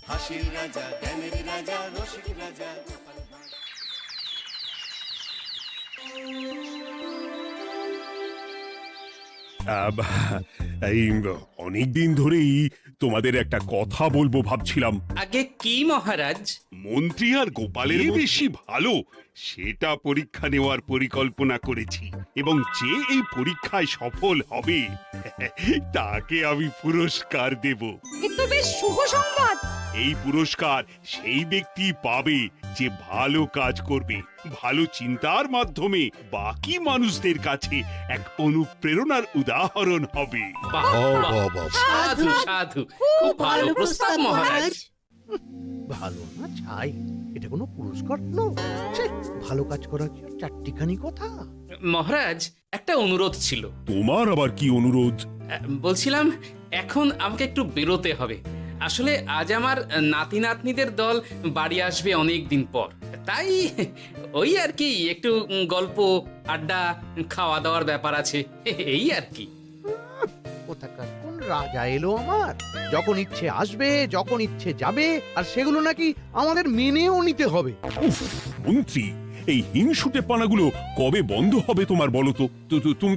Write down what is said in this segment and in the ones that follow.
হাসির রাজা, জ্ঞানের রাজা, রসিক রাজা। এই অনেকদিন ধরেই তোমাদের একটা কথা বলবো ভাবছিলাম। আগে কি মহারাজ? মন্ত্রী আর গোপালের বেশি ভালো সেটা পরীক্ষা নেওয়ার পরিকল্পনা করেছি, এবং যে এই পরীক্ষায় সফল হবে তাকে আমি পুরস্কার দেব। এ তো বেশ শুভ সংবাদ। এই পুরস্কার সেই ব্যক্তি পাবে যে ভালো কাজ করবে, ভালো চিন্তার মাধ্যমে বাকি মানুষদের কাছে এক অনুপ্রেরণার উদাহরণ হবে। বাহ, বাহ, সাধু সাধু, খুব ভালো প্রস্তাব মহারাজ। ভালো না ছাই, এটা কোনো পুরস্কার নয়। ছে, ভালো কাজ করার কি চারটিখানি কথা? মহারাজ, একটা অনুরোধ ছিল। তোমার আবার কি অনুরোধ? বলছিলাম এখন আমাকে একটু বেরোতে হবে। আসলে আজ আমার নাতি নাতনিদের দল বাড়ি আসবে অনেক দিন পর, তাই ওই আর কি একটু গল্প আড্ডা খাওয়া দাওয়ার ব্যাপার আছে, এই আর কি। কোথাকার কোন রাজা এলো আমার? যখন ইচ্ছে আসবে, যখন ইচ্ছে যাবে, আর সেগুলো নাকি আমাদের মেনেও নিতে হবে। উফ, মন্ত্রী, এই হিংসুটে পানাগুলো কবে বন্ধ হবে তোমার বলো তো?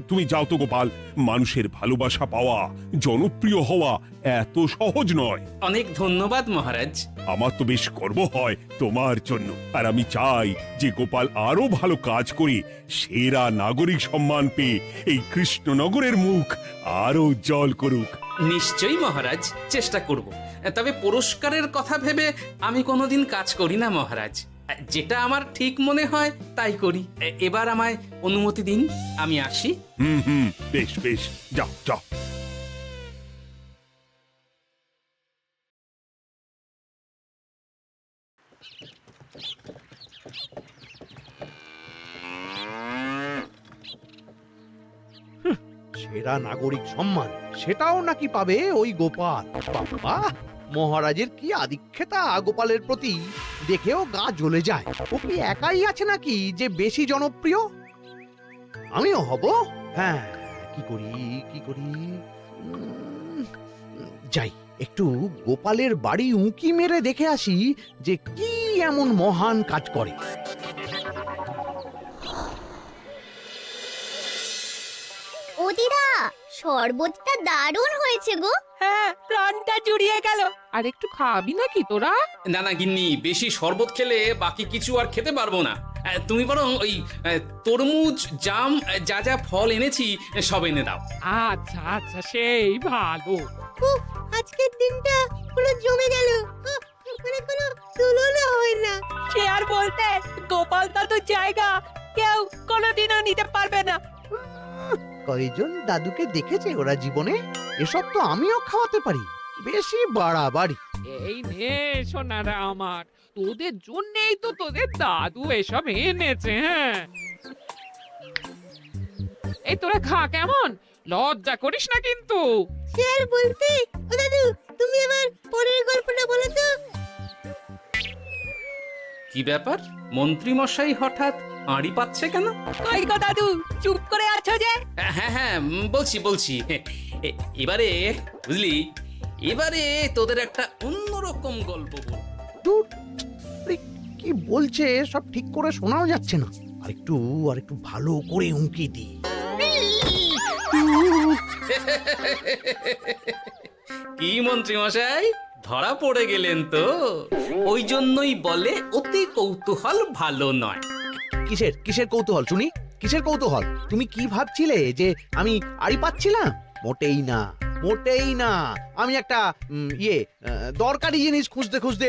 তুমি যাও তো গোপাল। মানুষের ভালোবাসা পাওয়া, জনপ্রিয় হওয়া এত সহজ নয়। অনেক ধন্যবাদ মহারাজ। আমার তো বেশ গর্ব হয় তোমার জন্য, আর আমি চাই যে গোপাল আরো ভালো কাজ করে সেরা নাগরিক সম্মান পেয়ে এই কৃষ্ণনগরের মুখ আরো উজ্জ্বল করুক। নিশ্চয়ই মহারাজ, চেষ্টা করব। তবে পুরস্কারের কথা ভেবে আমি কোনোদিন কাজ করি না মহারাজ। যেটা আমার ঠিক মনে হয় তাই করি। এবার আমায় অনুমতি দিন, আমি আসি। হুম, বেশ বেশ, যাও যাও। সেরা নাগরিক সম্মান সেটাও নাকি পাবে ওই গোপাল। বাবা, মহারাজের কি আদিক্ষেতা গোপালের প্রতি, দেখেও গা জ্বলে যায়। ও কি একাই আছে নাকি যে বেশি জনপ্রিয়? আমিও হব। হ্যাঁ, কি করি কি করি? যাই, একটু গোপালের বাড়ি উঁকি মেরে দেখে আসি যে কি এমন মহান কাজ করে। ও দিদা, শরবতটা দারুণ হয়েছে গো। হ্যাঁ, প্রাণটা জুড়িয়ে গেল। আর একটু খাবি নাকি তোরা? না না গিন্নি, বেশি শরবত খেলে বাকি কিছু আর খেতে পারবো না। তুমি বরং ওই তরমুজ, জাম, যা যা ফল এনেছি সব এনে দাও। আচ্ছা আচ্ছা, সেই ভালো। উফ, আজকের দিনটা পুরো জমে গেল। মানে কোনো তুলনা হয় না। সে আর বলতে, গোপাল দাদুর জায়গা কেউ কোনোদিনও নিতে পারবে না। কয়জন দাদুকে দেখেছে ওরা জীবনে? এসব তো আমিও খাওয়াতে পারি। বেশি বাড়াবাড়ি। এই নে সোনারা আমার, তোদের জন্যই তো তোদের দাদু এসব এনেছে। হ্যাঁ, এই তোরা খা, কেমন? লজ্জা করিস না কিন্তু। সে আর বলতে, ও দাদু, তুমি আবার পরের গল্পটা বলো তো। কি ব্যাপার, মন্ত্রী মশাই হঠাৎ আড়ি পাচ্ছে কেন? কই গো দাদু, চুপ করে আছো যে? হ্যাঁ হ্যাঁ, বলছি। এবারে বুঝলি, এবারে তোদের একটা অন্যরকম গল্প বলবো। দূর, আরে কি বলছে সব ঠিক করে শোনাও যাচ্ছে না। আরেকটু ভালো করে উঁকি দি। কি মন্ত্রী মশাই, ধরা পড়ে গেলেন তো? ওই জন্যই বলে অতি কৌতূহল ভালো নয়। কিসের কৌতূহল শুনি? কিসের কৌতূহল? তুমি কি ভাবছিলে যে আমি আড়ি পাচ্ছিলাম? মোটেই না। আমি একটা দরকারি জিনিস খুঁজতে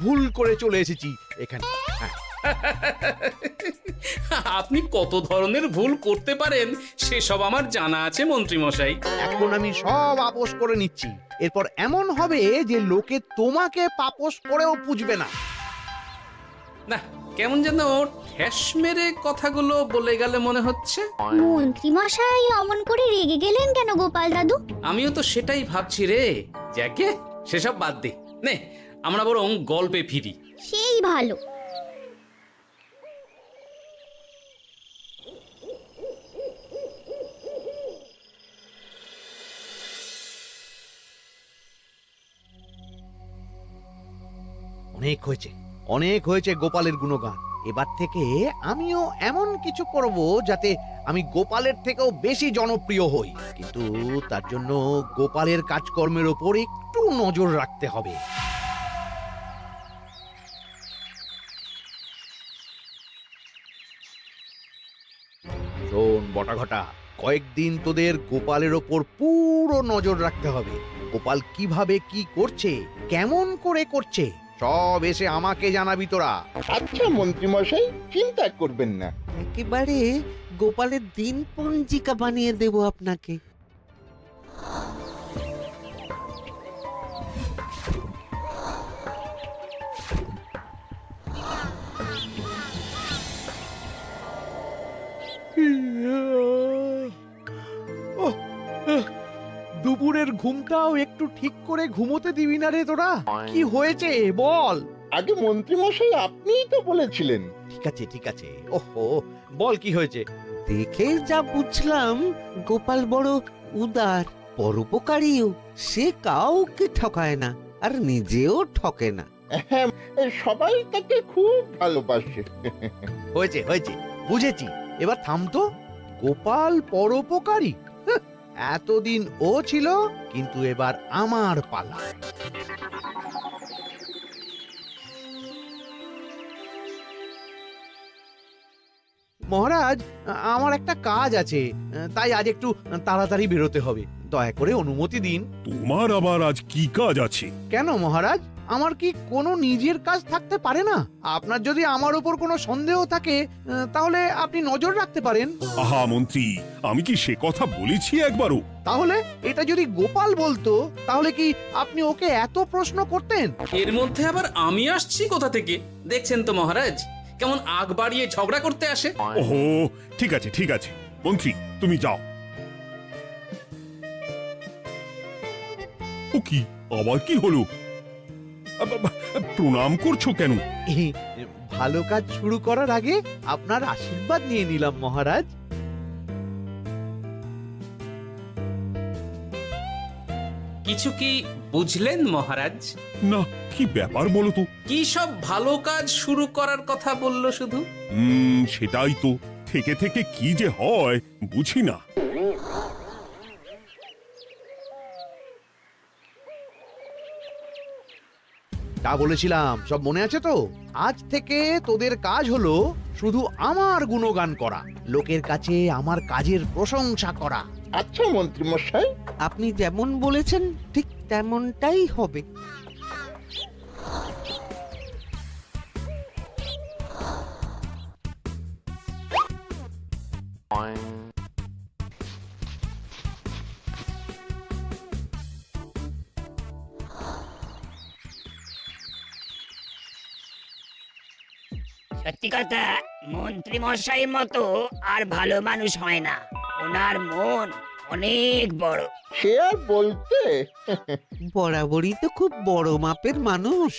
ভুল করে চলে এসেছি এখানে। হ্যাঁ। আপনি কত ধরনের ভুল করতে পারেন সেসব আমার জানা আছে মন্ত্রী মশাই। এখন আমি সব আপোষ করে নিচ্ছি। এরপর এমন হবে যে লোকে তোমাকে পাপোশ করেও পুজবে না। না, কেমন যেন ঠ্যাস মেরে কথাগুলো বলে গেলে মনে হচ্ছে। মন্ত্রী মশাই অমন করে রেগে গেলেন কেন গোপাল দাদু? আমিও তো সেটাই ভাবছি রে। যাকে সেসব বাদ দে, নে আমরা বরং গল্পে ফিরি। সেই ভালো। অনেক হয়েছে গোপালের গুণগান। এবার থেকে আমিও এমন কিছু করব যাতে আমি গোপালের থেকেও বেশি জনপ্রিয় হই, কিন্তু তার জন্য গোপালের কাজকর্মের ওপর একটু নজর রাখতে হবে। শোন বটাঘটা, কয়েকদিন তোদের গোপালের ওপর পুরো নজর রাখতে হবে। গোপাল কিভাবে কি করছে, কেমন করে করছে, সব এসে আমাকে জানাবি তোরা। আচ্ছা মন্ত্রীমশাই, চিন্তা করবেন না। একেবারে গোপালের দিন পঞ্জিকা বানিয়ে দেব আপনাকে। দুপুরের ঘুমটাও একটু ঠিক করে ঘুমোতে দিবি না রে তোরা? কি হয়েছে বল। আগে মন্ত্রীমশাই আপনিই তো বলেছিলেন। ঠিক আছে, ওহো, বল কি হয়েছে। দেখে যা বুঝলাম গোপাল বড় উদার, পরোপকারীও। সে কাউকে ঠকায় না, আর নিজেও ঠকে না। হ্যাঁ, সবাই তাকে খুব ভালোবাসে। হয়েছে, বুঝেছি। এবার থাম তো। গোপাল পরোপকারী? হাহ, এতদিন ও ছিল, কিন্তু এবার আমার পালা। মহারাজ, আমার একটা কাজ আছে, তাই আজ একটু তাড়াতাড়ি বেরোতে হবে। দয়া করে অনুমতি দিন। তোমার আবার আজ কি কাজ আছে? কেন মহারাজ, আমার কি কোনো নিজের কাজ থাকতে পারে না? আপনার যদি আমার উপর কোনো সন্দেহ থাকে, তাহলে আপনি নজর রাখতে পারেন। আহা মন্ত্রী, আমি কি সে কথা বলেছি একবারও? তাহলে এটা যদি গোপাল বলতো, তাহলে কি আপনি ওকে এত প্রশ্ন করতেন? এর মধ্যে আবার আমি আসছি কোথা থেকে? দেখছেন তো মহারাজ, কেমন আগ বাড়িয়ে ঝগড়া করতে আসে। ওহো, ঠিক আছে মন্ত্রী, তুমি যাও। ও কি, আবার কি হলো? প্রণাম করছো কেন? ভালো কাজ শুরু করার আগে আপনার আশীর্বাদ নিয়ে নিলাম মহারাজ। কিছু কি বুঝলেন মহারাজ? না, কি ব্যাপার বলো তো? কি সব ভালো কাজ শুরু করার কথা বললো শুধু? সেটাই তো, থেকে থেকে কি যে হয় বুঝি না। তা বলেছিলাম, সব মনে আছে তো? আজ থেকে তোদের কাজ হলো শুধু আমার গুণগান করা, লোকের কাছে আমার কাজের প্রশংসা করা। আচ্ছা মন্ত্রীমশাই। আপনি যেমন বলেছেন ঠিক তেমনটাই হবে। সত্যি কথা, মন্ত্রী মশাই মতো আর ভালো মানুষ হয় না। ওনার মন অনেক বড়। সে আর বলতে। বরাবরই তো খুব বড় মাপের মানুষ।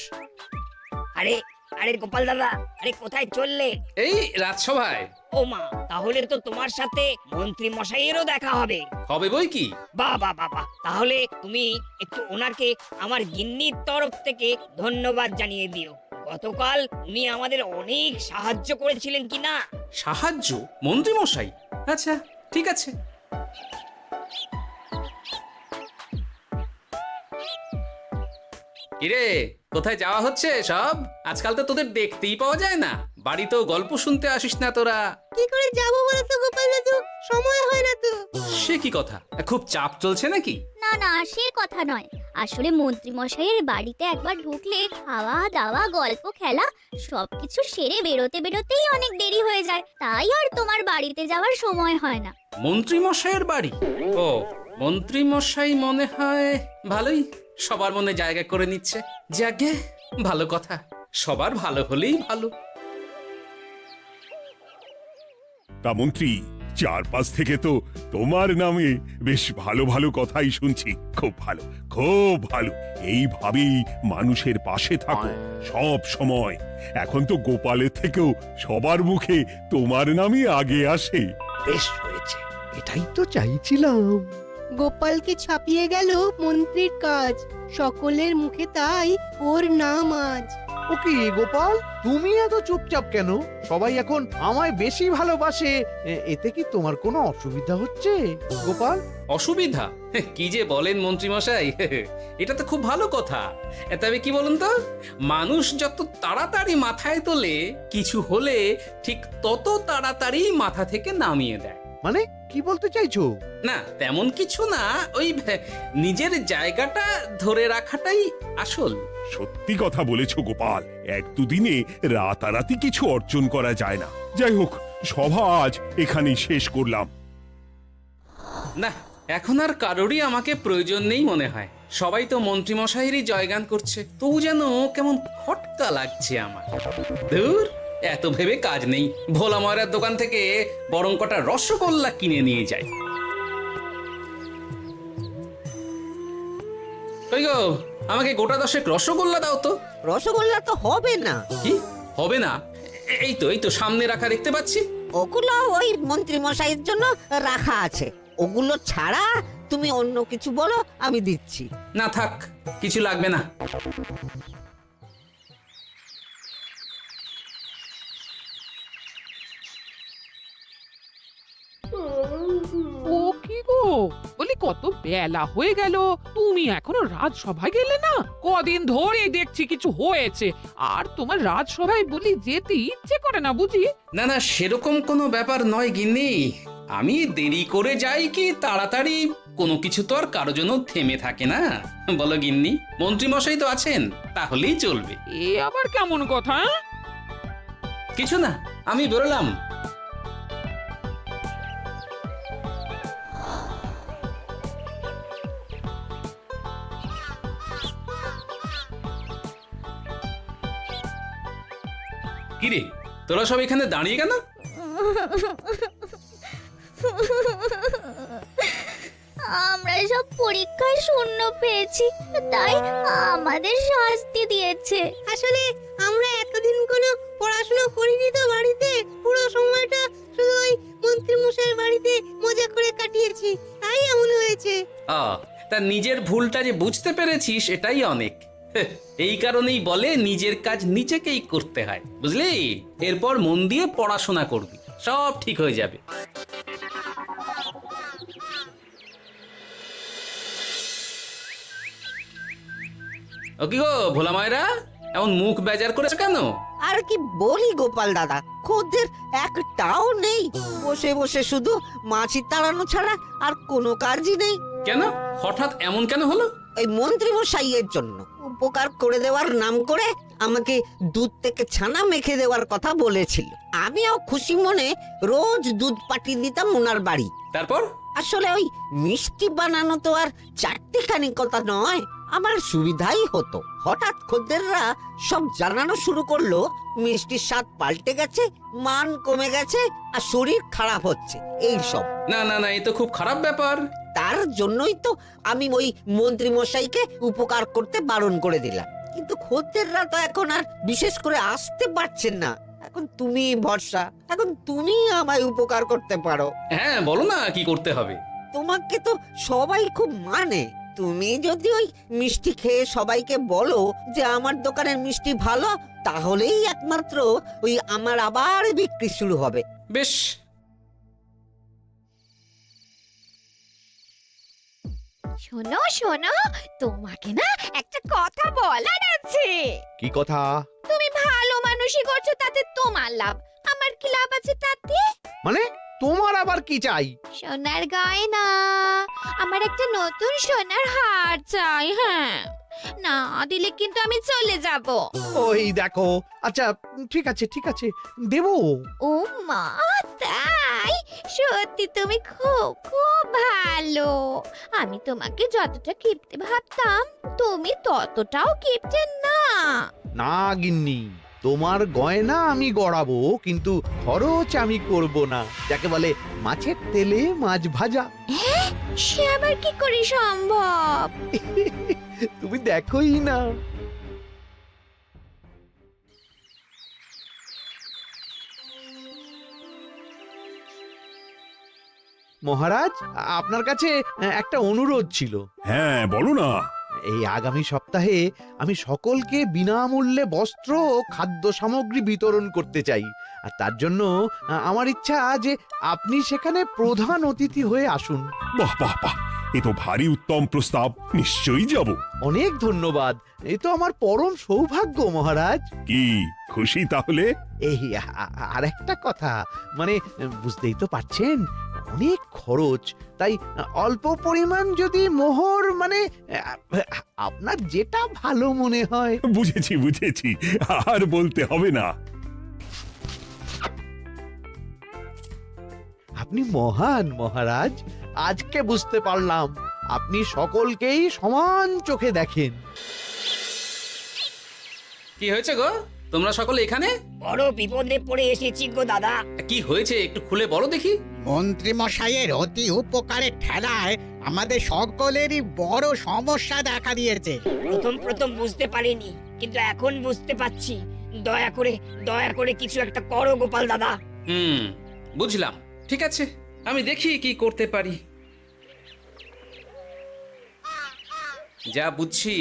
আরে আরে গোপাল দাদা, আরে কোথায় চললে? এই রাজসভায়। ও মা, তাহলে তো তোমার সাথে মন্ত্রী মশাইয়েরও দেখা হবে। হবে বই কি? বাহ বাহ বাহ বাহ, তাহলে তুমি একটু ওনাকে আমার গিন্নির তরফ থেকে ধন্যবাদ জানিয়ে দিও। গতকাল উনি আমাদের অনেক সাহায্য করেছিলেন কিনা। সাহায্য? মন্ত্রী মশাই? আচ্ছা, ঠিক আছে। কিরে, কোথায় যাওয়া হচ্ছে সব? আজকাল তো তোদের দেখতেই পাওয়া যায় না। বাড়িতেও গল্প শুনতে আসিস না তোরা। কি করে যাবো বলো তো গোপাল দাদু, সময় হয় না তো। সে কি কথা, খুব চাপ চলছে নাকি? না না, সে কথা নয়। আসলে মন্ত্রী মশাইয়ের বাড়িতে একবার ঢুকলে খাওয়া দাওয়া গল্প খেলা সবকিছু সেরে বেরোতেই অনেক দেরি হয়ে যায়, তাই আর তোমার বাড়িতে যাওয়ার সময় হয় না। মন্ত্রী মশাইয়ের বাড়ি? ও, মন্ত্রী মশাই মনে হয় ভালোই সবার মনে জায়গা করে নিচ্ছে। যাকে ভালো কথা, সবার ভালো হলেই ভালো। তা মন্ত্রী, চারপাশ থেকে তো তোমার নামে বেশ ভালো ভালো কথাই শুনছি। খুব ভালো। এইভাবেই মানুষের পাশে থাকো সব সময়। এখন তো গোপালের থেকেও সবার মুখে তোমার নামই আগে আসে। বেশ হয়েছে, এটাই তো চাইছিলাম। গোপালকে ছাপিয়ে গেল মন্ত্রীর কাজ, সকলের মুখে তাই ওর নাম আজ। ও কি গোপাল, তুমি এত চুপচাপ কেন? সবাই এখন আমায় বেশি ভালোবাসে, এতে কি তোমার কোনো অসুবিধা হচ্ছে গোপাল? অসুবিধা? কি যে বলেন মন্ত্রীমশাই, এটা তো খুব ভালো কথা। তবে কি বলুন তো, মানুষ যত তাড়াতাড়ি মাথায় তোলে, কিছু হলে ঠিক তত তাড়াতাড়ি মাথা থেকে নামিয়ে দেয়। মানে কি বলতে চাইছো? না তেমন কিছু না, ওই নিজের জায়গাটা ধরে রাখাটাই আসল। সত্যি কথা বলেছো গোপাল, এক দুদিনে রাতারাতি কিছু অর্জন করা যায় না। যাই হোক, সভা আজ এখানেই শেষ করলাম। না, এখন আর কারোরই আমাকে প্রয়োজন নেই মনে হয়। সবাই তো মন্ত্রীমশাইয়েরই জয়গান করছে, তবু যেন কেমন খটকা লাগছে আমার। ধুর, এত ভেবে কাজ নেই, ভোলা ময়রার দোকান থেকে বরং কটা রসগোল্লা কিনে নিয়ে যাই। কই গো, আমাকে গোটা 10 রসগোল্লা দাও তো। রসগোল্লা তো হবে না। কি হবে না? এই তো সামনে রাখা দেখতে পাচ্ছি। ওগুলো ওই মন্ত্রী মশাইয়ের জন্য রাখা আছে। ওগুলো ছাড়া তুমি অন্য কিছু বলো, আমি দিচ্ছি। না থাক, কিছু লাগবে না। ও কি গো, বলি কত বেলা হয়ে গেল, তুমি এখনো রাজসভায় গেলে না? কদিন ধরে দেখছি কিছু হয়েছে, আর তোমার রাজসভায় বলি যেতে ইচ্ছে করে না বুঝি? না না, সেরকম কোনো ব্যাপার নয় গিন্নি। আমি দেরি করে যাই কি তাড়াতাড়ি, কোনো কিছু তো আর কারো জন্য থেমে থাকে না। বলো গিন্নি, মন্ত্রীমশাই তো আছেন, তাহলেই চলবে। এ আবার কেমন কথা? কিছু না, আমি বেরোলাম। কিরে, তোরা সব এখানে দাঁড়িয়ে কেন? আমরা সব পরীক্ষায় শূন্য পেয়েছি, তাই আমাদের শাস্তি দিয়েছে। আসলে আমরা এতদিন কোনো পড়াশোনা করিনি তো বাড়িতে, পুরো সময়টা শুধু ওই মন্ত্রী মশাইয়ের বাড়িতে মজা করে কাটিয়েছি, তাই এমন হয়েছে। তা নিজের ভুলটা যে বুঝতে পেরেছিস, এটাই অনেক। এই কারণেই বলে নিজের কাজ নিজেকেই করতে হয়, বুঝলি? এরপর মন দিয়ে পড়াশোনা করবি, সব ঠিক হয়ে যাবে। ও কি গো ভোলা মায়েরা, এমন মুখ বেজার করেছো কেন? আর কি বলি গোপাল দাদা, খদ্দের একটাও নেই। বসে বসে শুধু মাছি তাড়ানো ছাড়া আর কোনো কাজই নেই। কেন, হঠাৎ এমন কেন হলো? এই মন্ত্রী মশাইয়ের জন্য উপকার করে দেওয়ার নাম করে আমাকে দুধ থেকে ছানা মেখে দেওয়ার কথা বলেছিল। আমিও খুশি মনে রোজ দুধ পাঠিয়ে দিতাম ওনার বাড়ি। তারপর? আসলে ওই মিষ্টি বানানো তো আর চারটিখানি কথা নয়, আমার সুবিধাই হতো। হঠাৎ খদ্দেররা সব জানানো শুরু করলো মিষ্টির স্বাদ পাল্টে গেছে, মান কমে গেছে, আর শরীর খারাপ হচ্ছে, এই সব। না না না, এ তো খুব খারাপ ব্যাপার। তার জন্যই তো আমি ওই মন্ত্রী মশাইকে উপকার করতে বারণ করে দিলাম। কিন্তু খদ্দেররা তো এখন আর বিশেষ করে আসতে পারছেন না। এখন তুমি ভরসা, এখন তুমি আমায় উপকার করতে পারো। হ্যাঁ বলো না, কি করতে হবে? তোমাকে তো সবাই খুব মানে। তুমি যদি ওই মিষ্টি খেয়ে সবাইকে বলো যে আমার দোকানের মিষ্টি ভালো, তাহলেই একমাত্র ওই আমার আবার বিক্রি শুরু হবে। বেশ। শোনো শোনো, তোমাকে না একটা কথা বলার আছে। কি কথা? তুমি ভালো মানুষই করছো, তাতে তোমার লাভ, আমার কি লাভ আছে তাতে? মানে তোমার আবার কি চাই? সোনার গয়না, আমার একটা নতুন সোনার হার চাই। হ্যাঁ, না দিলে কিন্তু আমি চলে যাব। ওই দেখো, আচ্ছা ঠিক আছে ঠিক আছে, দেবো। ও মা, তাই? সত্যি তুমি খুব খুব ভালো। আমি তোমাকে যতটা কিপটে ভাবতাম, তুমি ততটাও কিপটে না। না গিন্নি, তোমার গয়না আমি গড়াবো, কিন্তু খরচ আমি করব না। যাকে বলে মাছের তেলে মাছ ভাজা। সে আবার কি করে সম্ভব? তুমি দেখোই না। মহারাজ, আপনার কাছে একটা অনুরোধ ছিল। হ্যাঁ বলো না। এই আগামী সপ্তাহে আমি সকলকে বিনামূল্যে বস্ত্র ও খাদ্য সামগ্রী বিতরণ করতে চাই। আর তার জন্য আমার ইচ্ছা যে আপনি সেখানে প্রধান অতিথি হয়ে আসুন। বাহ বাহ বাহ, এ তো ভারী উত্তম প্রস্তাব, নিশ্চয়ই যাব। অনেক ধন্যবাদ, এ তো আমার পরম সৌভাগ্য মহারাজ। কি খুশি তাহলে? এই আর একটা কথা, মানে বুঝতেই তো পারছেন অনেক খরচ, তাই অল্প পরিমাণ যদি মোহর, মানে আপনার যেটা ভালো মনে হয়। বুঝেছি বুঝেছি, আর বলতে হবে না। আপনি মহান মহারাজ, আজকে বুঝতে পারলাম আপনি সকলকেই সমান চোখে দেখেন। কি হয়েছে গো, তোমরা সকলে এখানে? বড় বিপদে পড়ে এসেছি গো দাদা। কি হয়েছে একটু খুলে বলো দেখি। মন্ত্রী মশাইয়ের অতি উপকারের ঠেলায় আমাদের সকলেরই বড় সমস্যা দেখা দিয়েছে। প্রথম বুঝতে পারিনি, কিন্তু এখন বুঝতে পারছি। দয়া করে কিছু একটা করো গোপাল দাদা। বুঝলাম, ঠিক আছে, আমি দেখি কি করতে পারি। যা বুঝছি,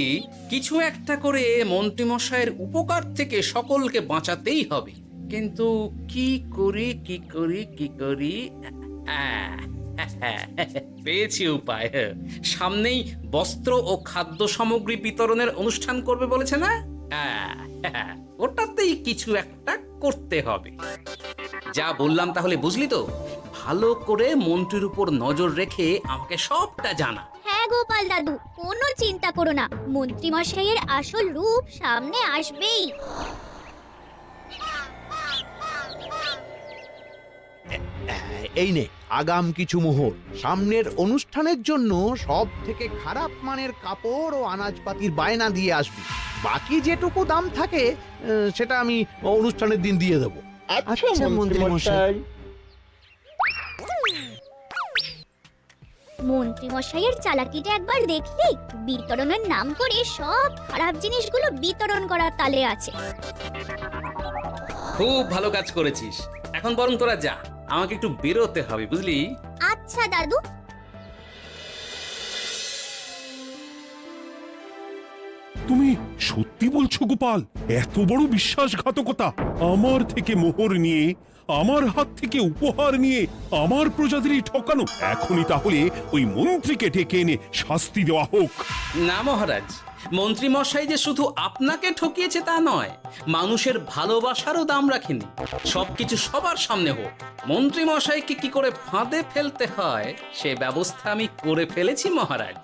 কিছু একটা করে মন্ত্রীমশাইয়ের উপকার থেকে সকলকে বাঁচাতেই হবে। কিন্তু কি করি পেয়েছি উপায়। সামনেই বস্ত্র ও খাদ্য সামগ্রী বিতরণের অনুষ্ঠান করবে বলেছে না? ওটাতেই কিছু একটা করতে হবে। যা বললাম তাহলে বুঝলি তো? ভালো করে মন্ত্রীর উপর নজর রেখে আমাকে সবটা জানা। হ্যাঁ গোপাল দাদু, কোনো চিন্তা করো না, মন্ত্রী মশাইয়ের আসল রূপ সামনে আসবেই। এই নে আগাম কিছু মোহর। সামনের অনুষ্ঠানের জন্য সব থেকে খারাপ মানের কাপড় ও আনাজপাতির বায়না দিয়ে আসবি। বাকি যেটুকু দাম থাকে সেটা আমি অনুষ্ঠানের দিন দিয়ে দেবো। আচ্ছা মন্ত্রী মশাই। মন্ত্রী মশাইয়ের চালাকিটা একবার দেখলি? বিতরণের নাম করে সব খারাপ জিনিসগুলো বিতরণ করার তালে আছে। খুব ভালো কাজ করেছিস। এখন বরং তোরা যা, আমাকে একটু বেরোতে হবে, বুঝলি? আচ্ছা দাদু। তুমি সত্যি বলছো গোপাল? এত বড় বিশ্বাসঘাতকতা! আমার থেকে মোহর নিয়ে, আমার হাত থেকে উপহার নিয়ে আমার প্রজাদেরই ঠকানো। এখনই তাহলে ওই মন্ত্রীকে ডেকে এনে শাস্তি দেওয়া হোক। না মহারাজ, মন্ত্রী মশাই যে শুধু আপনাকে ঠকিয়েছে তা নয়, মানুষের ভালোবাসারও দাম রাখেনি। সবকিছু সবার সামনে হোক। মন্ত্রী মশাইকে কি করে ফাঁদে ফেলতে হয় সে ব্যবস্থা আমি করে ফেলেছি মহারাজ।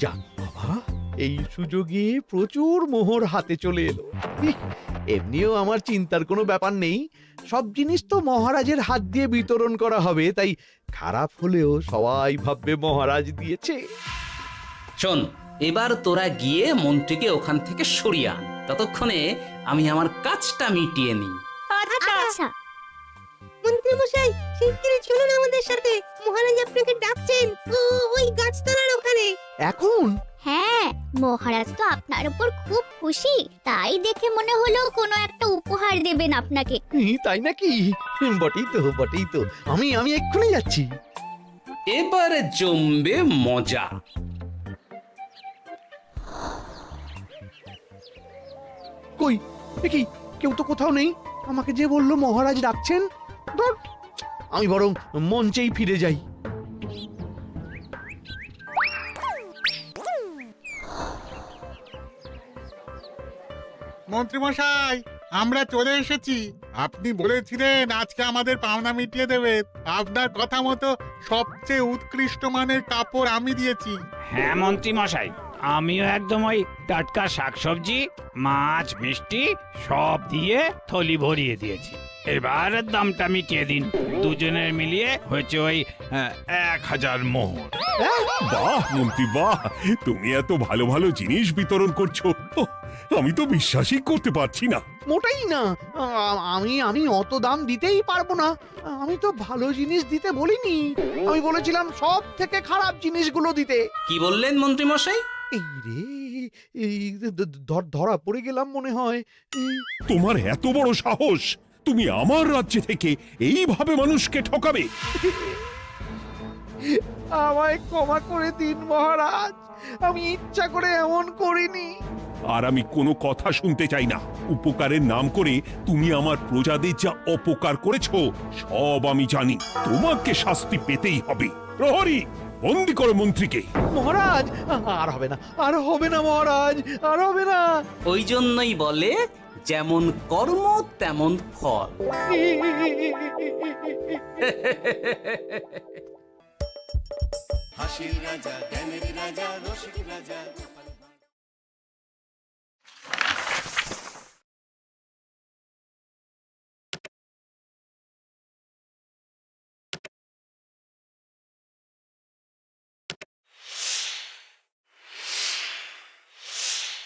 যাক বাবা, এই সুযোগে প্রচুর মোহর হাতে চলে এলো। এমনিও আমার চিন্তার কোনো ব্যাপার নেই, সব জিনিস তো মহারাজের হাত দিয়ে বিতরণ করা হবে, তাই খারাপ হলেও সবাই ভাববে মহারাজ দিয়েছে। শোন, এবার তোরা গিয়ে মন্ত্রীকে ওখান থেকে সরিয়ে আন। ততক্ষণে আমি আমার কাজটা মিটিয়ে নিই। আচ্ছা। মন্ত্রী মশাই, শিগগিরই চলুন আমাদের সাথে, মহারাজ আপনাকে ডাকছেন ওই গাছতলার ওখানে। এখন? হ্যাঁ, মহারাজ তো আপনার উপর খুব খুশি, তাই দেখে মনে হলো কোনো একটা উপহার দেবেন আপনাকে। তাই নাকি? বটেই তো, আমি এক্ষুনি যাচ্ছি। এবারে জমবে মজা। কই কি কেউ তো কোথাও নেই। আমাকে যে বললো মহারাজ ডাকছেন, ধর আমি বরং মঞ্চেই ফিরে যাই। মন্ত্রী মশাই, আমরা চলে এসেছি। আপনি বলেছিলেন আজকে আমাদের পাওনা মিটিয়ে দেবেন। আপনার কথা মতো সবচেয়ে উৎকৃষ্ট মানের কাপড় আমি দিয়েছি। হ্যাঁ মন্ত্রী মশাই, আমিও একদম ওই টাটকা শাকসবজি, মাছ, মিষ্টি সব দিয়ে থলি ভরিয়ে দিয়েছি। এবার দামটা মিটিয়ে দিন। দুজনের মিলিয়ে হয়েছে ওই 1000 মোহর। বাহ মন্ত্রী বাহ, তুমি এত ভালো ভালো জিনিস বিতরণ করছো, আমি তো বিশ্বাসই করতে পারছি না। মোটেই না, আমি অত দাম দিতেই পারবো না। আমি তো ভালো জিনিস দিতে বলিনি, আমি বলেছিলাম সব থেকে খারাপ জিনিসগুলো দিতে। কি বললেন মন্ত্রী মশাই? এই রে, এই ধরা পড়ে গেলাম মনে হয়। তোমার এত বড় সাহস! তুমি আমার রাজ্যে থেকে এইভাবে মানুষকে ঠকাবে? আমায় ক্ষমা করে দিন মহারাজ, আমি ইচ্ছা করে এমন করিনি। আর আমি কোনো কথা শুনতে চাই না। উপকারের নাম করে তুমি আমার প্রজাদের যা অপকার করেছো সব আমি জানি। তোমাকে শাস্তি পেতেই হবে। প্রহরী, বন্দি করো মন্ত্রীকে। মহারাজ, আর হবে না, আর হবে না মহারাজ, আর হবে না। ওই জন্যই বলে যেমন কর্ম তেমন ফল। হাসির রাজা জ্ঞানের রাজা রসিক রাজা